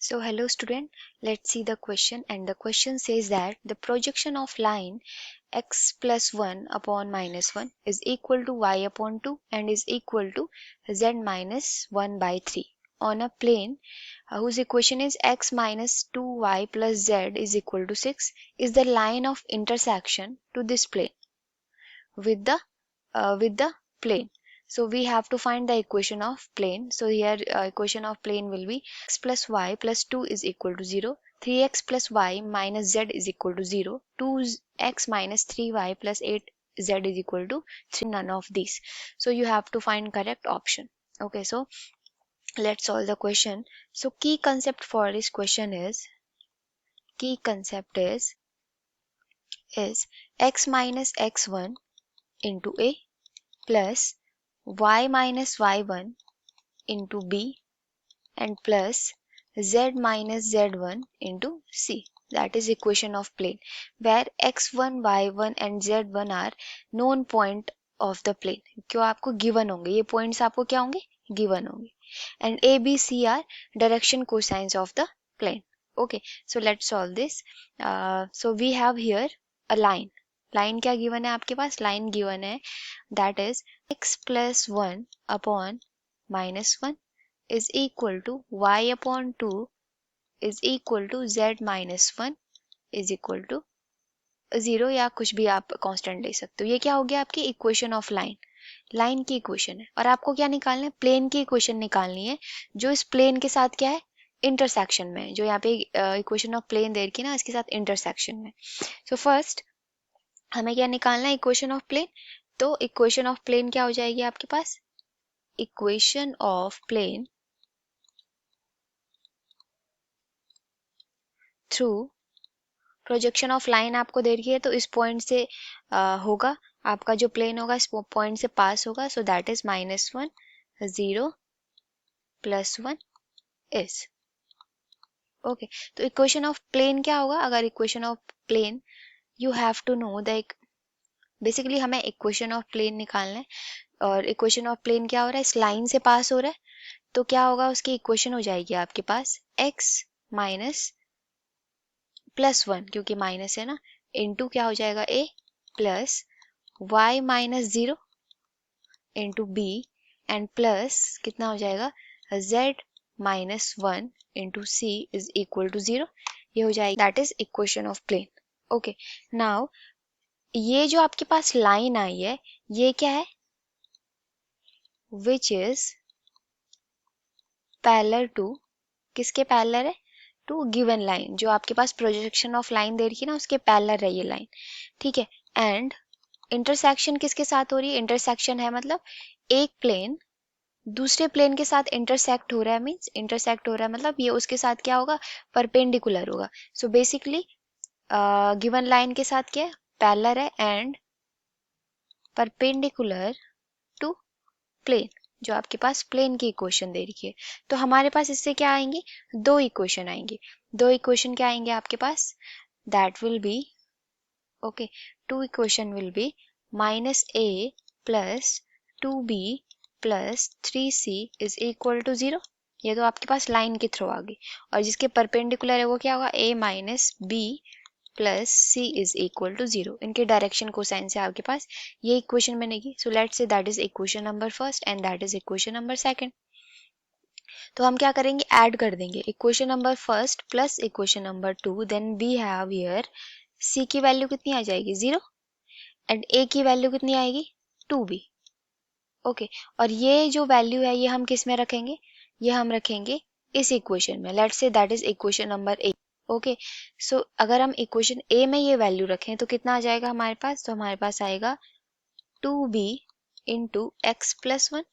So hello student, let's see the question, and the question says that the projection of line x plus 1 upon minus 1 is equal to y upon 2 and is equal to z minus 1 by 3 on a plane whose equation is x minus 2y plus z is equal to 6 is the line of intersection to this plane with the plane. So we have to find the equation of plane. So here equation of plane will be x plus y plus 2 is equal to 0. 3x plus y minus z is equal to 0. 2x minus 3y plus 8z is equal to 3. None of these. So you have to find correct option. Okay, so let's solve the question. So key concept for this question is x minus x1 into a plus y minus y1 into b and plus z minus z1 into c. That is equation of plane where x1, y1 and z1 are known point of the plane. क्यों आपको given होंगे, ये points आपको क्या होंगे, given होंगे. And a, b, c are direction cosines of the plane. Okay, so let's solve this. So we have here a line. Line क्या given है आपके पास, लाइन गिवन है that is x plus 1 upon minus 1 is equal to y upon 2 is equal to z minus 1 is equal to 0 या कुछ भी आप constant ले सकते हो. ये क्या हो गया आपकी इक्वेशन ऑफ लाइन, लाइन की इक्वेशन है. और आपको क्या निकालना है, प्लेन की इक्वेशन निकालनी है जो इस प्लेन के साथ क्या है, इंटरसेक्शन में. जो यहाँ पे इक्वेशन ऑफ प्लेन दे रखी है ना, इसके साथ इंटरसेक्शन में. सो फर्स्ट हमें क्या निकालना है, इक्वेशन ऑफ प्लेन. तो इक्वेशन ऑफ प्लेन क्या हो जाएगी आपके पास, equation of plane through projection of line आपको दे रही है, तो इस पॉइंट से होगा आपका जो प्लेन होगा, इस पॉइंट से पास होगा. So that is -1 0 +1 is okay. तो इक्वेशन ऑफ प्लेन क्या होगा, अगर equation of plane you have to know the, basically हमें इक्वेशन ऑफ प्लेन निकालना है. और इक्वेशन ऑफ प्लेन क्या हो रहा है, इस लाइन से पास हो रहा है. तो क्या होगा, उसकी इक्वेशन हो जाएगी आपके पास x माइनस प्लस 1, क्योंकि माइनस है ना, इनटू क्या हो जाएगा a plus y minus 0 into b and plus कितना हो जाएगा z minus 1 into c is equal to 0. ये हो जाएगी, that is equation of plane. Okay, now ये जो आपके पास लाइन आई है ये क्या है, विच इज पैरेलल टू, किसके पैरेलल है, टू गिवन लाइन. जो आपके पास प्रोजेक्शन ऑफ लाइन दे रही है ना, उसके पैरेलल है ये लाइन. ठीक है, एंड इंटरसेक्शन किसके साथ हो रही है, इंटरसेक्शन है मतलब एक प्लेन दूसरे प्लेन के साथ इंटरसेक्ट हो रहा है, मींस इंटरसेक्ट हो रहा है मतलब ये उसके साथ क्या होगा, परपेंडिकुलर होगा. सो बेसिकली गिवन लाइन के साथ क्या है, पैरेलल है एंड परपेंडिकुलर टू प्लेन. जो आपके पास प्लेन की इक्वेशन दे रही है, तो हमारे पास इससे क्या आएंगे, दो इक्वेशन आएंगे. दो इक्वेशन क्या आएंगे आपके पास, that will be okay, two equation will be -a plus 2b plus 3c is equal to 0. ये तो आपके पास लाइन के थ्रू आ गई. और जिसके परपेंडिकुलर है वो क्या होगा, a minus b plus c is equal to 0. इनके डायरेक्शन कोसाइन से आपके पास ये इक्वेशन बनेगी. So let's say that is equation number first and that is equation number second. तो हम क्या करेंगे, ऐड कर देंगे equation number first plus equation number 2. Then we have here c की वैल्यू कितनी आ जाएगी, 0, एंड a की वैल्यू कितनी आएगी, 2b. ओके, और ये जो वैल्यू है ये हम किस में रखेंगे, ये हम रखेंगे इस इक्वेशन में. Let's say that is equation number 8. Okay, so अगर हम इक्वेशन ए में ये वैल्यू रखें तो कितना आ जाएगा हमारे पास, तो हमारे पास आएगा 2b into X plus 1.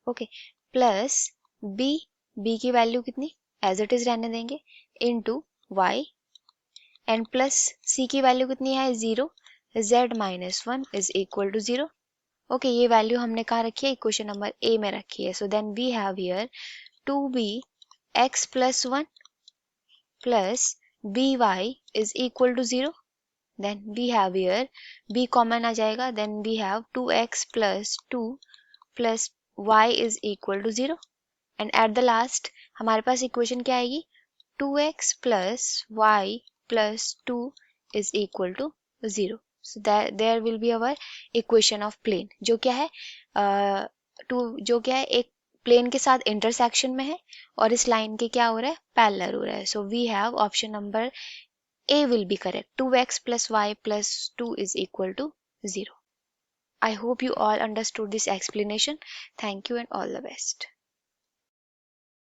Okay, plus b की वैल्यू कितनी एज इट इज रहने देंगे, into y and plus c की वैल्यू कितनी है, 0, z minus 1 is equal to 0. Okay, ये वैल्यू हमने कहाँ रखी है, इक्वेशन नंबर ए में रखी है. So then we have here 2b x plus 1 plus by is equal to 0. Then we have here b common आ जाएगा. Then we have 2x plus 2 plus y is equal to 0. And at the last हमारे पास equation क्या आएगी, 2x plus y plus 2 is equal to 0. So that there will be our equation of plane, जो क्या है जो क्या है एक प्लेन के साथ इंटरसेक्शन में है और इस लाइन के क्या हो रहा है, पैरेलल हो रहा है. So we have option number A will be correct. 2x plus y plus 2 is equal to 0. I hope you all understood this explanation. Thank you and all the best.